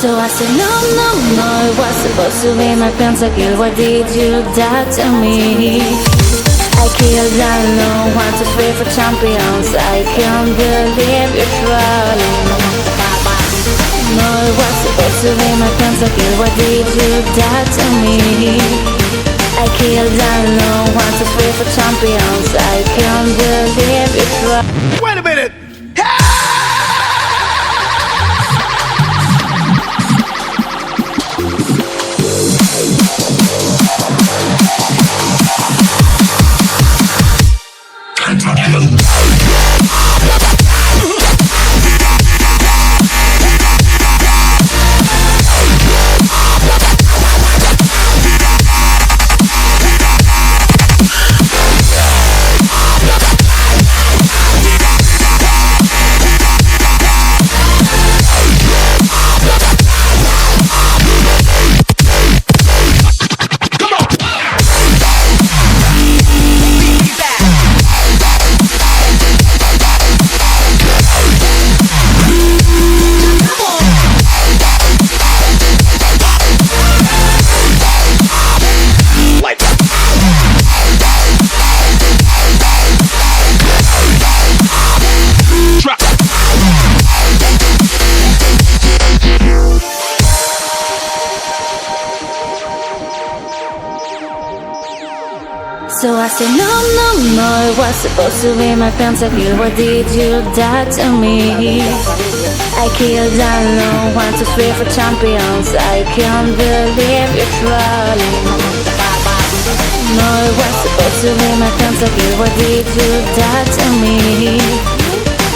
So I said no, no, no, it was supposed to be my pentakill. Why did you die to me? I killed alone, 1, 2, 3 for champions. I can't believe you're trolling. No, it was supposed to be my pentakill. Why did you die to me? I killed alone, 1, 2, 3 for champions. I can't believe you're trolling. Wait a minute! So I said no, no, no, it was supposed to be my pentakill. Why did you die to me? I killed alone, 1, 2, 3 for champions. I can't believe you're trolling. No, it was supposed to be my pentakill. Why did you die to me?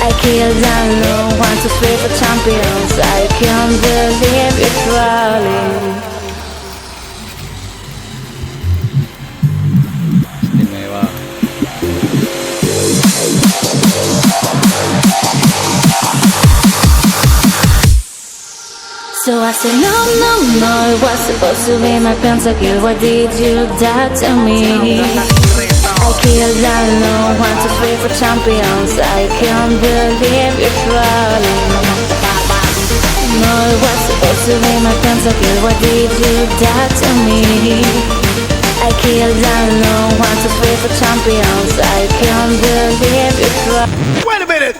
I killed alone, 1, 2, 3 for champions. I can't believe you're trolling. So I said no, no, no, it was supposed to be my pentakill. Why did you die to me? I killed alone, 1, 2, 3 for champions. I can't believe you're trolling. No, it was supposed to be my pentakill. Why did you die to me? I killed alone, 1, 2, 3 for champions. I can't believe you're trolling. Wait a minute!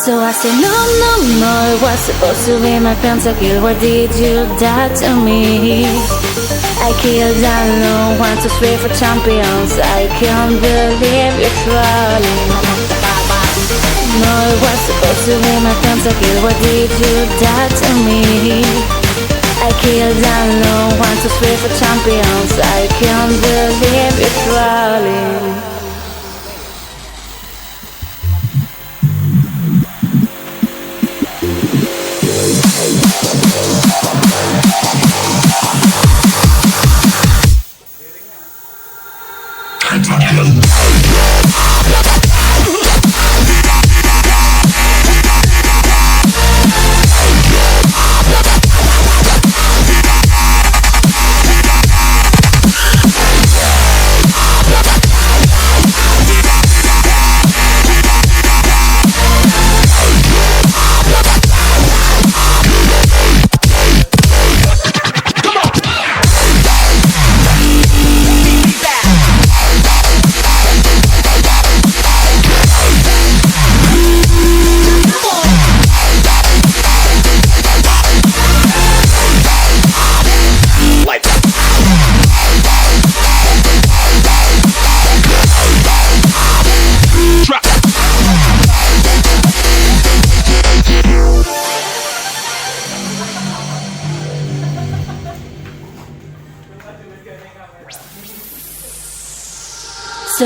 So I said no, no, no, it was supposed to be my pentakill. Why did you die to me? I killed alone, 1, 2, 3 for champions. I can't believe you're trolling. No, it was supposed to be my pentakill. Why did you die to me? I killed alone, 1, 2, 3 for champions. I can't believe you're trolling.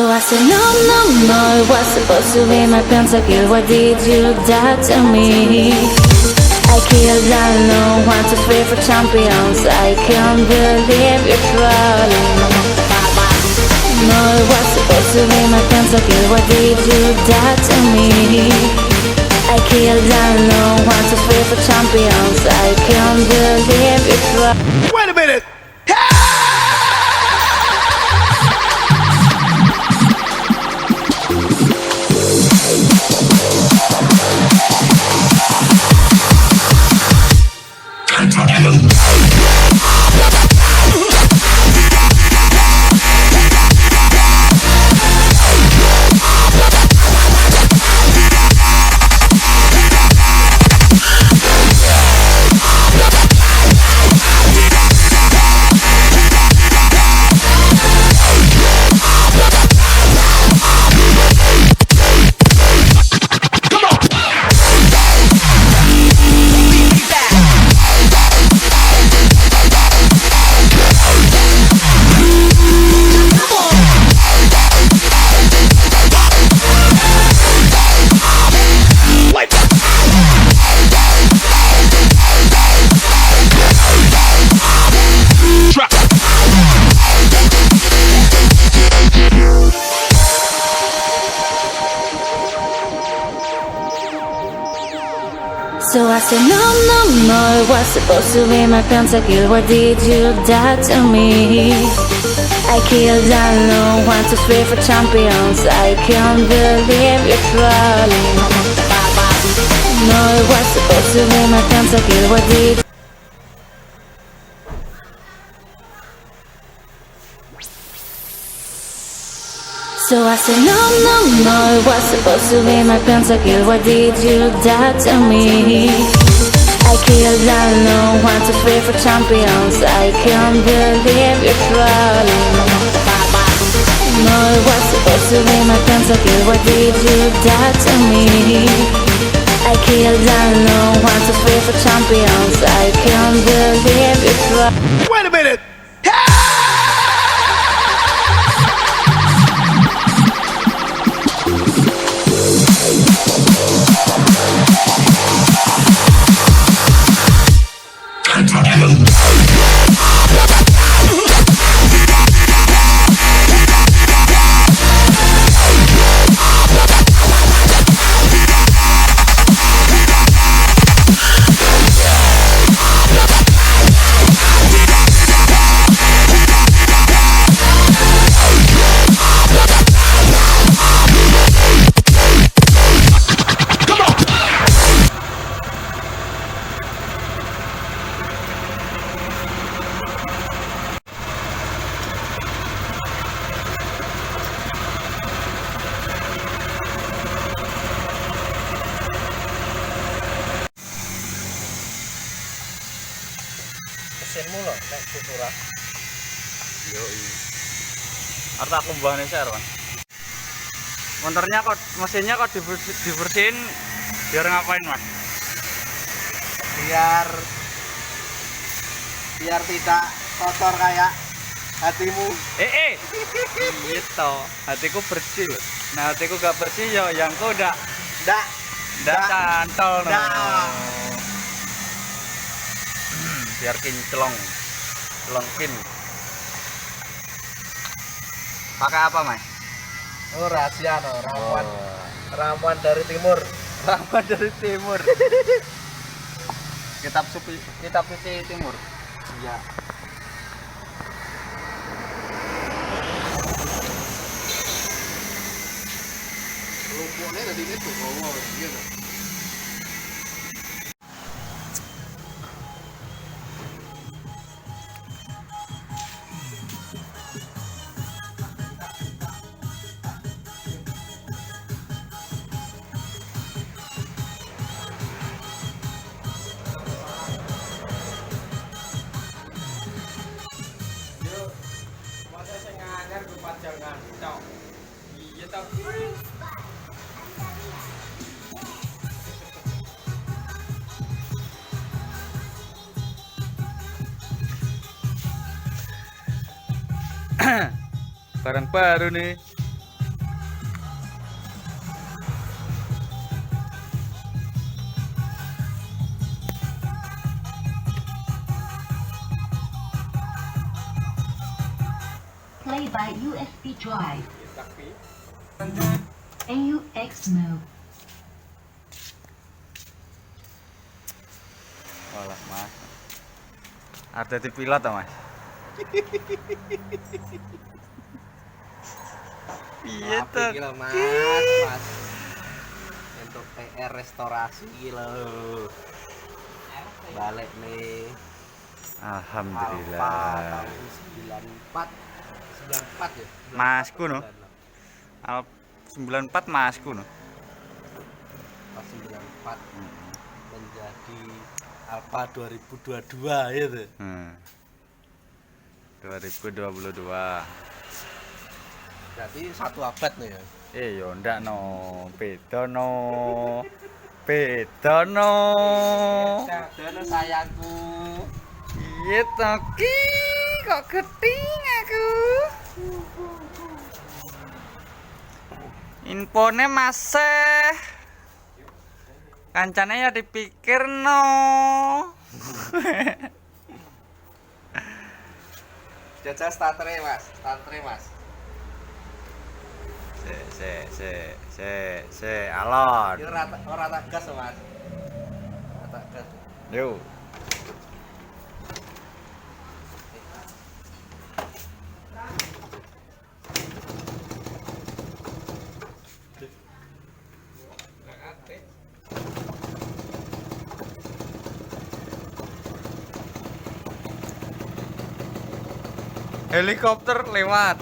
So I said no, no, no, it was supposed to be my pentakill. Why did you do that to me? I killed alone, 1, 2, 3 for champions. I can't believe you're trolling. No, it was supposed to be my pentakill. Why did you do that to me? I killed alone, 1, 2, 3 for champions. I can't believe you're trolling. Wait a minute! So I said no, no, no, it was supposed to be my pentakill. Why did you do that to me? I killed alone, 1, 2, 3 for champions. I can't believe you're trolling. No, it was supposed to be my pentakill. Why did So I said no, no, no, it was supposed to be my pentakill. Why did you do that to me? I killed alone, 1, 2, 3 for champions. I can't believe you're trolling. No, it was supposed to be my pentakill. Why did you do that to me? I killed alone, 1, 2, 3 for champions. I can't believe you're trolling. Wait a minute! Mesinmu loh, nek kutura. Yoi. Arta aku mbahane Serwan. Motornya kok, mesinnya kok dibersihin biar ngapain, Mas? Biar tidak kotor kayak hatimu. Gitu. Hatiku bersih loh. Nah, hatiku gak bersih ya yang kau udah cantol no. Biar kinclong. Celongkin. Pakai apa, Mas? Oh, rahasia no, ramuan dari timur. Ramuan dari timur. Kitab suci timur. Iya. Lumpuhnya tadi itu, oh gitu. Barang baru nih. Play by USB drive. AUX mode. Olah mas, ada di pilot toh mas? Iya tuh. Gila mas. Untuk PR restorasi gila. Balik nih. Alhamdulillah. Alfa tahun 94 ya. Masku no. 94 masku no. Pas 94 menjadi Alfa 2022 itu. 2022. Berarti 1 abad nih ya. Yo ndak no, beda no. Beda no. Beda sayangku. Iya toki, kok geting aku. Infone masih kancane ya dipikir no. Jajah starternya mas, alon. Ini rata gas loh, mas. Rata gas. Yo. Helikopter lewat.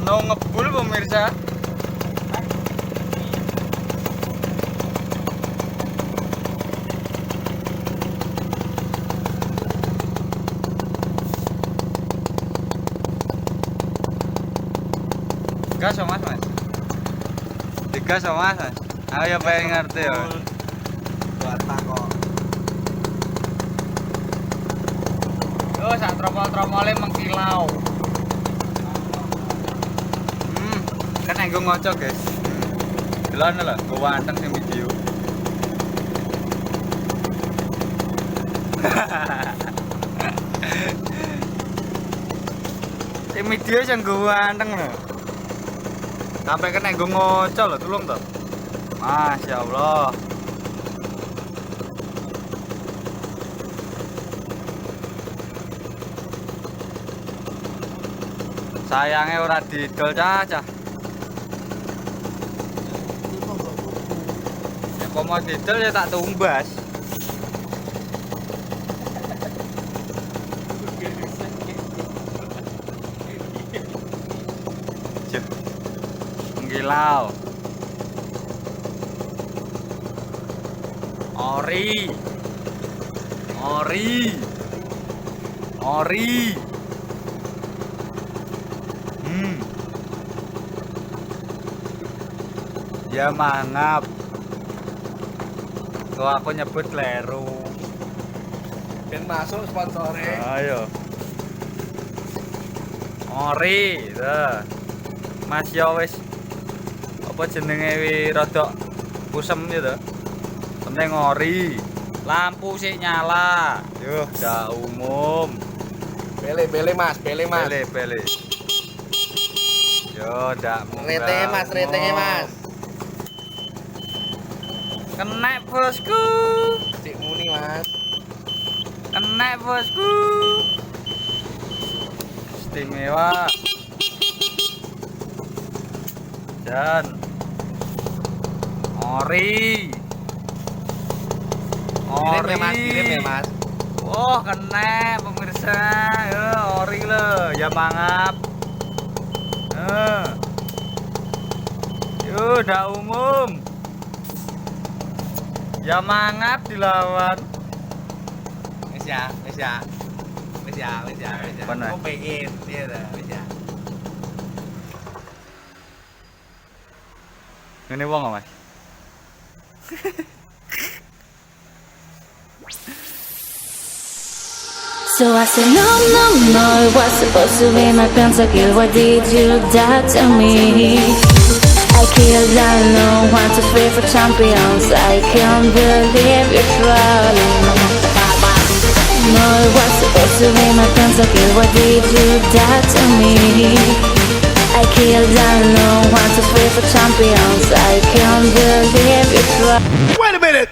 No ngebul pemirsa. Gas mas. Digas mas. Ayo pengen ngerti ya. Bata kok. Oh, sak tromol-tromole mengkilau. Kan enggo ngoco, guys. Delon lho, go wanteng sing video. Sing video sing go wanteng lho. Sampai kena enggo ngoco lho, tulung to. Masya Allah. Sayangnya ora didol cacah. Ya kok mau didol ya tak tumbas. Mengkilau. Ori. Ya mangap. Tuh aku nyebut leru. Ben masuk sponsornya. Ayo. Ori, tuh. Mas yo wis apa jenenge wi rada kusem gitu. Penting ori. Lampu sih nyala. Yuh, dah umum. Bele mas. Bele. Yo, dak Retenge mas. Kena bosku. Cik muni mas. Kena bosku. Istimewa. Dan ori. Kirim ya mas. Wah, kena pemirsa. Yo, ori lo, ya mangap. Yo, dah umum. Ya mangap dilawan. Wis ya. Bener. Aku pengen dia dah, wis ya. Ini wong nggak mas? So I said no, it was supposed to be my pentakill. Why did you do that to me? I killed alone, 1, 2, 3 for champions. I can't believe you're trolling. No, it was supposed to be my pentakill. Why did you do to me? I killed alone, 1, 2, 3 for champions. I can't believe you're trolling. Wait a minute!